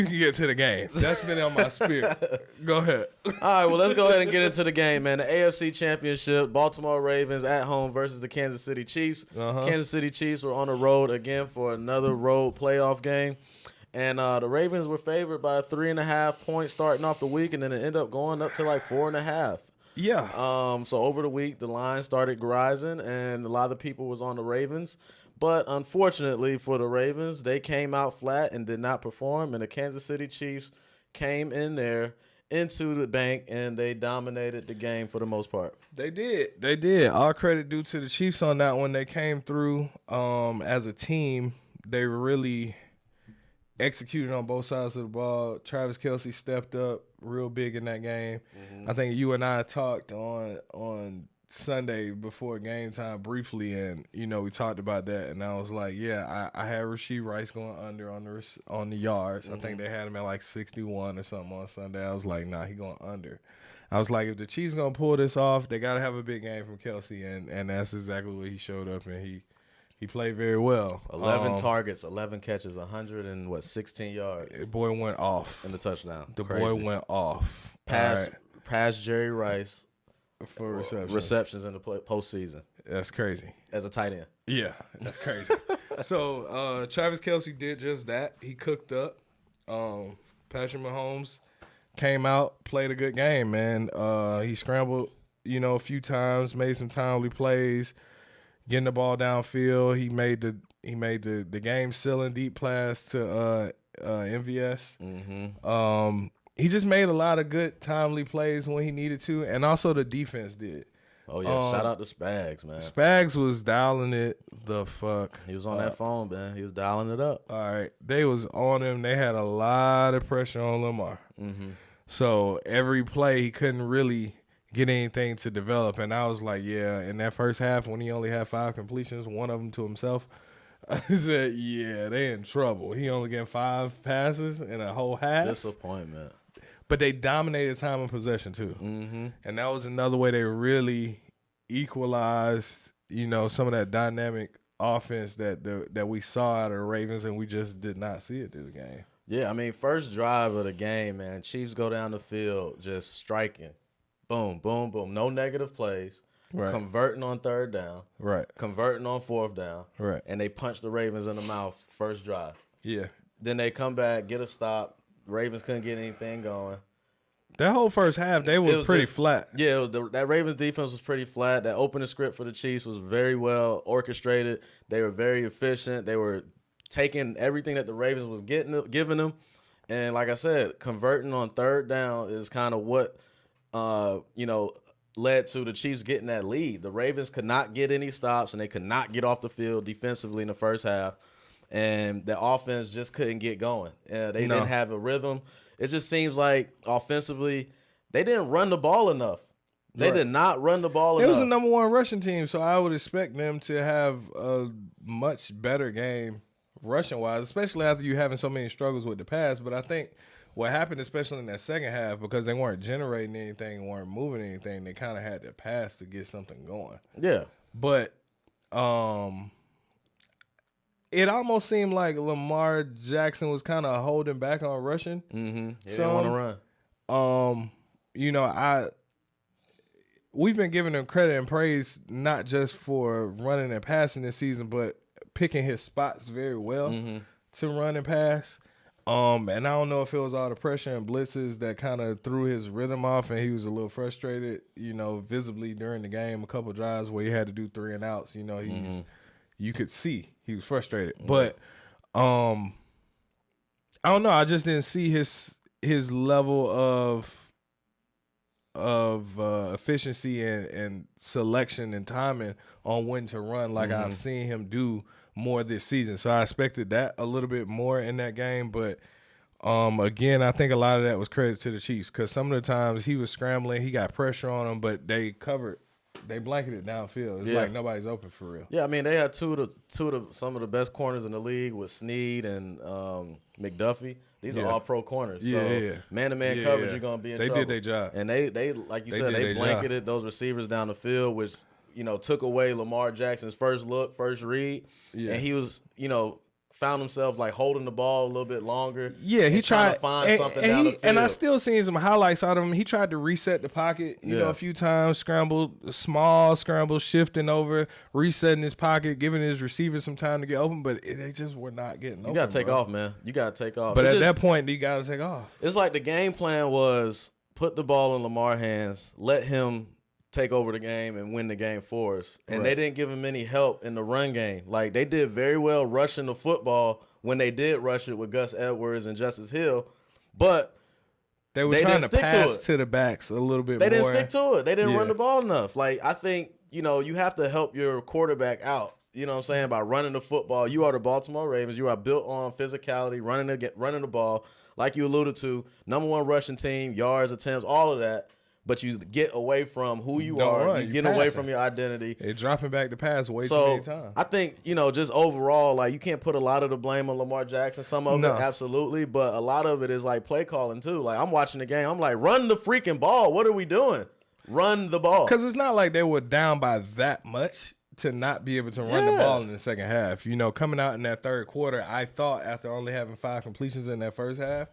You can get to the game. That's been on my spirit. Go ahead. All right, well, let's go ahead and get into the game, man. The AFC Championship, Baltimore Ravens at home versus the Kansas City Chiefs. Kansas City Chiefs were on the road again for another road playoff game. And the Ravens were favored by 3.5 points starting off the week, and then it ended up going up to like 4.5. Yeah. So over the week, the line started rising, and a lot of the people was on the Ravens. But unfortunately for the Ravens, they came out flat and did not perform, and the Kansas City Chiefs came in there into the bank, and they dominated the game for the most part. They did. They did. All credit due to the Chiefs on that one. They came through as a team. They really executed on both sides of the ball. Travis Kelce stepped up real big in that game. I think you and I talked on Sunday before game time briefly, and we talked about that, and I was like, yeah, I had Rashee Rice going under on the yards. I think they had him at like 61 or something on Sunday. I was like, nah, he going under. I was like, if the Chiefs gonna pull this off, they gotta have a big game from Kelce, and that's exactly what he showed up, and he played very well. 11 targets, 11 catches, 116 yards. The boy went off in the touchdown. The boy went off. Past Jerry Rice for receptions in the postseason. That's crazy. As a tight end. Yeah, that's crazy. So Travis Kelce did just that. He cooked up. Patrick Mahomes came out, played a good game, man. He scrambled, a few times, made some timely plays, getting the ball downfield. He made the game sealing deep pass to MVS. He just made a lot of good timely plays when he needed to, and also the defense did. Oh, yeah. Shout out to Spags, man. Spags was dialing it the fuck. He was on that phone, man. He was dialing it up. All right. They was on him. They had a lot of pressure on Lamar. So every play, he couldn't really get anything to develop. And I was like, yeah, in that first half, when he only had 5 completions, one of them to himself, I said, yeah, they in trouble. He only getting 5 passes in a whole half. Disappointment. But they dominated time of possession too, and that was another way they really equalized, some of that dynamic offense that we saw out of the Ravens, and we just did not see it this game. Yeah, I mean, first drive of the game, man. Chiefs go down the field just striking, boom, boom, boom. No negative plays. Right. Converting on 3rd down. Right. Converting on 4th down. Right. And they punch the Ravens in the mouth first drive. Yeah. Then they come back, get a stop. Ravens couldn't get anything going. That whole first half, they were pretty flat. Yeah, that Ravens defense was pretty flat. That opening script for the Chiefs was very well orchestrated. They were very efficient. They were taking everything that the Ravens was giving them. And like I said, converting on 3rd down is kind of what, led to the Chiefs getting that lead. The Ravens could not get any stops, and they could not get off the field defensively in the first half. And the offense just couldn't get going. They didn't have a rhythm. It just seems like offensively, they didn't run the ball enough. They did not run the ball enough. It was the number 1 rushing team, so I would expect them to have a much better game rushing-wise, especially after you having so many struggles with the pass. But I think what happened, especially in that second half, because they weren't generating anything, weren't moving anything, they kind of had to pass to get something going. Yeah. But it almost seemed like Lamar Jackson was kind of holding back on rushing. He didn't want to run. We've been giving him credit and praise not just for running and passing this season, but picking his spots very well to run and pass. And I don't know if it was all the pressure and blitzes that kind of threw his rhythm off, and he was a little frustrated, visibly during the game. A couple drives where he had to do 3 and outs. You could see he was frustrated. But I don't know. I just didn't see his level of efficiency and selection and timing on when to run like I've seen him do more this season. So I expected that a little bit more in that game. But again, I think a lot of that was credit to the Chiefs, because some of the times he was scrambling, he got pressure on him, but they covered. They blanketed downfield. It's like nobody's open for real. Yeah, I mean, they had some of the best corners in the league with Snead and McDuffie. These are all pro corners. Man-to-man coverage, you're going to be in trouble. They did their job. And they like you said, they blanketed those receivers down the field, which, took away Lamar Jackson's first look, first read. Yeah. And he was, found himself like holding the ball a little bit longer. Yeah, he tried to find something down the field. And I still seen some highlights out of him. He tried to reset the pocket, you know, a few times, small scrambles, shifting over, resetting his pocket, giving his receivers some time to get open, but they just were not getting open. You got to take off, man. You got to take off. But at that point, you got to take off. It's like the game plan was put the ball in Lamar's hands, let him take over the game and win the game for us. And they didn't give him any help in the run game. Like, they did very well rushing the football when they did rush it with Gus Edwards and Justice Hill. But they were trying to pass to the backs a little bit more. They didn't stick to it. They didn't run the ball enough. Like, I think, you know, you have to help your quarterback out. You know what I'm saying? By running the football. You are the Baltimore Ravens. You are built on physicality, running the ball. Like you alluded to, #1 rushing team, yards, attempts, all of that. But you get away from who you are. You get away from your identity. They're dropping back the pass way too many times. I think, you know, just overall, like, you can't put a lot of the blame on Lamar Jackson. Some of it, absolutely. But a lot of it is, like, play calling, too. Like, I'm watching the game. I'm like, run the freaking ball. What are we doing? Run the ball. Because it's not like they were down by that much to not be able to run the ball in the second half. You know, coming out in that third quarter, I thought after only having 5 completions in that first half,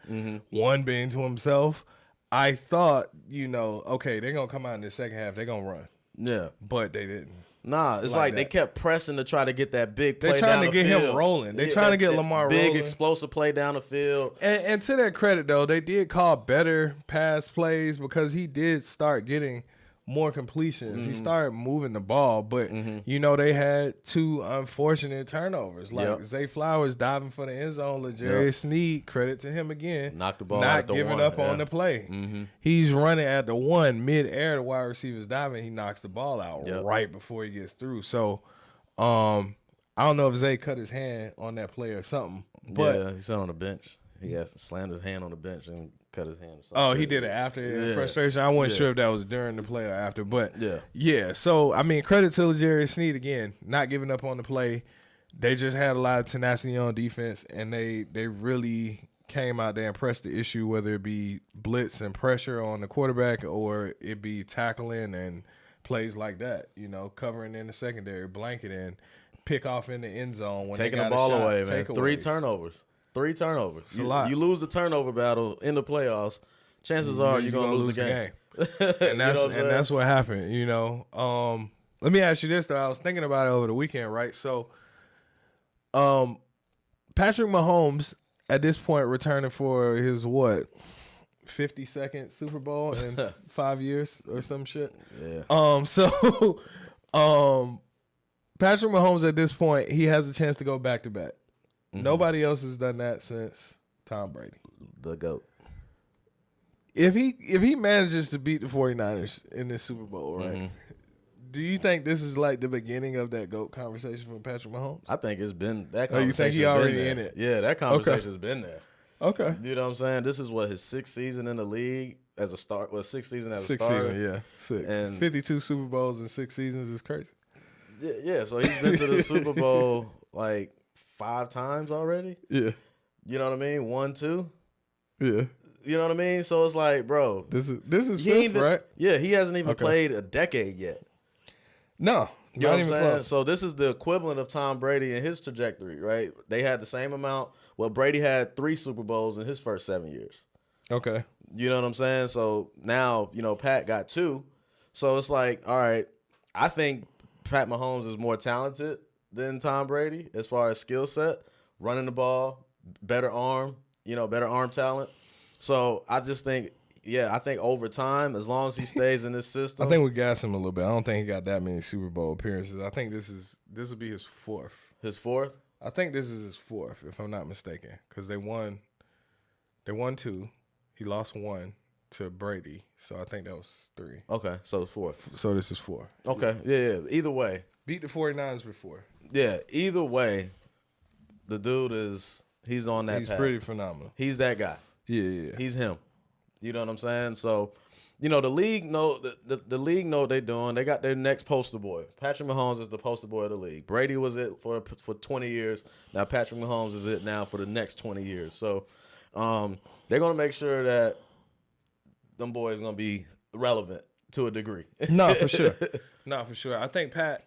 one being to himself, I thought, you know, okay, they're going to come out in the second half. They're going to run. Yeah. But they didn't. Nah, it's like they kept pressing to try to get that big play down the field. They're trying to get him rolling. They're trying to get Lamar rolling. Big explosive play down the field. And to their credit, though, they did call better pass plays because he did start getting more completions. He started moving the ball, but you know, they had 2 unfortunate turnovers. Like Zay Flowers diving for the end zone, L'Jarius Sneed, credit to him again. Knocked the ball not out at the giving 1. up on the play. He's running at the 1 mid-air, the wide receiver's diving, he knocks the ball out right before he gets through. So I don't know if Zay cut his hand on that play or something. But he sat on the bench. He slammed his hand on the bench and cut his hand. Oh, he did it after frustration. I wasn't sure if that was during the play or after, but yeah. So I mean, credit to L'Jarius Sneed again, not giving up on the play. They just had a lot of tenacity on defense, and they really came out there and pressed the issue, whether it be blitz and pressure on the quarterback or it be tackling and plays like that. You know, covering in the secondary, blanketing, pick off in the end zone when taking they got the ball a shot, away, man. takeaways. 3 turnovers. 3 turnovers. It's a lot. You lose the turnover battle in the playoffs, chances are you're gonna lose the game. And that's what happened. You know. Let me ask you this though. I was thinking about it over the weekend, right? So, Patrick Mahomes at this point returning for his 52nd Super Bowl in 5 years or some shit. Yeah. So, Patrick Mahomes at this point, he has a chance to go back to back. Nobody else has done that since Tom Brady. The GOAT. If he manages to beat the 49ers in this Super Bowl, right? Do you think this is like the beginning of that GOAT conversation for Patrick Mahomes? I think it's been that conversation. Oh, you think he already in it? Yeah, that conversation's been there. Okay. You know what I'm saying? This is what his 6th season in the league as a start. Well, 6th season as a starter. Season, 6. And 52 Super Bowls in 6 seasons is crazy. Yeah, so he's been to the Super Bowl like 5 times already. Yeah. You know what I mean? 1, 2. Yeah. You know what I mean? So it's like, bro, this is fifth, right? Yeah, he hasn't even played a decade yet. No. You know what I'm saying? Close. So this is the equivalent of Tom Brady and his trajectory, right? They had the same amount. Well, Brady had 3 Super Bowls in his first 7 years. Okay. You know what I'm saying? So now, you know, Pat got 2. So it's like, all right, I think Pat Mahomes is more talented than Tom Brady as far as skill set, running the ball, better arm, better arm talent. So I just think, I think over time, as long as he stays in this system. I think we gassed him a little bit. I don't think he got that many Super Bowl appearances. I think this will be his 4th. His 4th? I think this is his 4th, if I'm not mistaken, because they won 2. He lost 1 to Brady, so I think that was 3. Okay, so it's 4th. So this is 4. Okay, yeah. Either way, beat the 49ers before. Yeah, either way, the dude he's on that. He's path. Pretty phenomenal. He's that guy. Yeah. He's him. You know what I'm saying? So, the league know the league know what they're doing. They got their next poster boy. Patrick Mahomes is the poster boy of the league. Brady was it for 20 years. Now Patrick Mahomes is it now for the next 20 years. So, they're gonna make sure that them boys gonna be relevant to a degree. No, for sure. I think Pat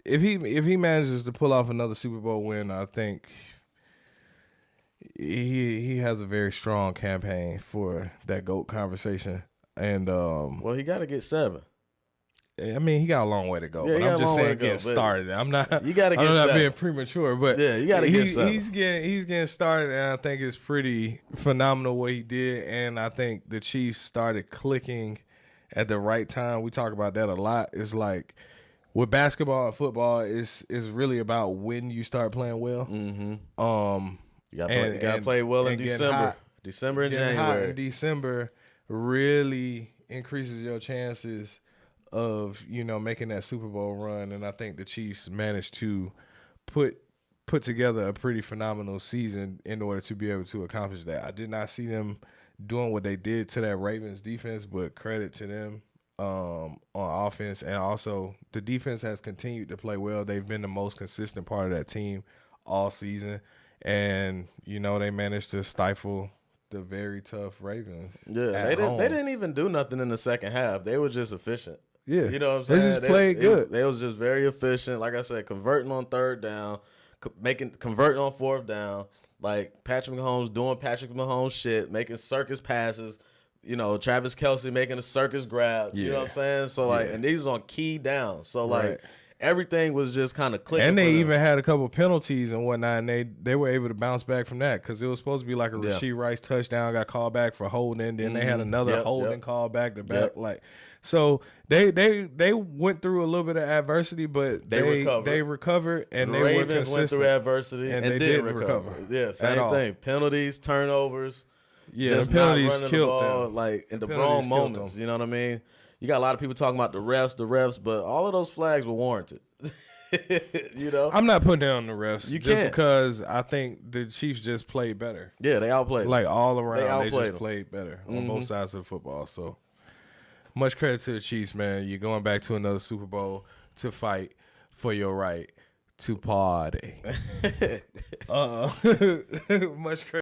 if he manages to pull off another Super Bowl win, I think he has a very strong campaign for that GOAT conversation. And well, he got to get 7. I mean, he got a long way to go. Yeah, but I'm just saying, getting started. I'm not. You got to get. I'm 7. not being premature, but yeah, you got to get 7. He's getting started, and I think it's pretty phenomenal what he did. And I think the Chiefs started clicking at the right time. We talk about that a lot. It's like with basketball and football, it's really about when you start playing well. Mm-hmm. You gotta play well in December. December and January. Hot in December really increases your chances of making that Super Bowl run, and I think the Chiefs managed to put together a pretty phenomenal season in order to be able to accomplish that. I did not see them doing what they did to that Ravens defense, but credit to them on offense, and also the defense has continued to play well. They've been the most consistent part of that team all season, and they managed to stifle the very tough Ravens. Yeah, they didn't even do nothing in the second half. They were just efficient. Yeah, you know what I'm saying? They just played good. They was just very efficient. Like I said, converting on 3rd down, converting on 4th down. Like Patrick Mahomes doing Patrick Mahomes shit, making circus passes. Travis Kelce making a circus grab. Yeah. You know what I'm saying? So and these on key downs. So everything was just kind of clicking. And they even had a couple penalties and whatnot, and they were able to bounce back from that because it was supposed to be like a Rashee Rice touchdown, got called back for holding. Then they had another holding call back to back. So they went through a little bit of adversity, but they recovered and the they Ravens were consistent. went through adversity and they didn't recover. Yeah, same thing. Penalties, turnovers. Yeah, just the penalties not killed the ball, them. Like in the wrong moments. You know what I mean? You got a lot of people talking about the refs, but all of those flags were warranted. I'm not putting down the refs can't. Because I think the Chiefs just played better. Yeah, they outplayed them. Like all around, they just them. played better on both sides of the football. So much credit to the Chiefs, man. You're going back to another Super Bowl to fight for your right to party. Much credit.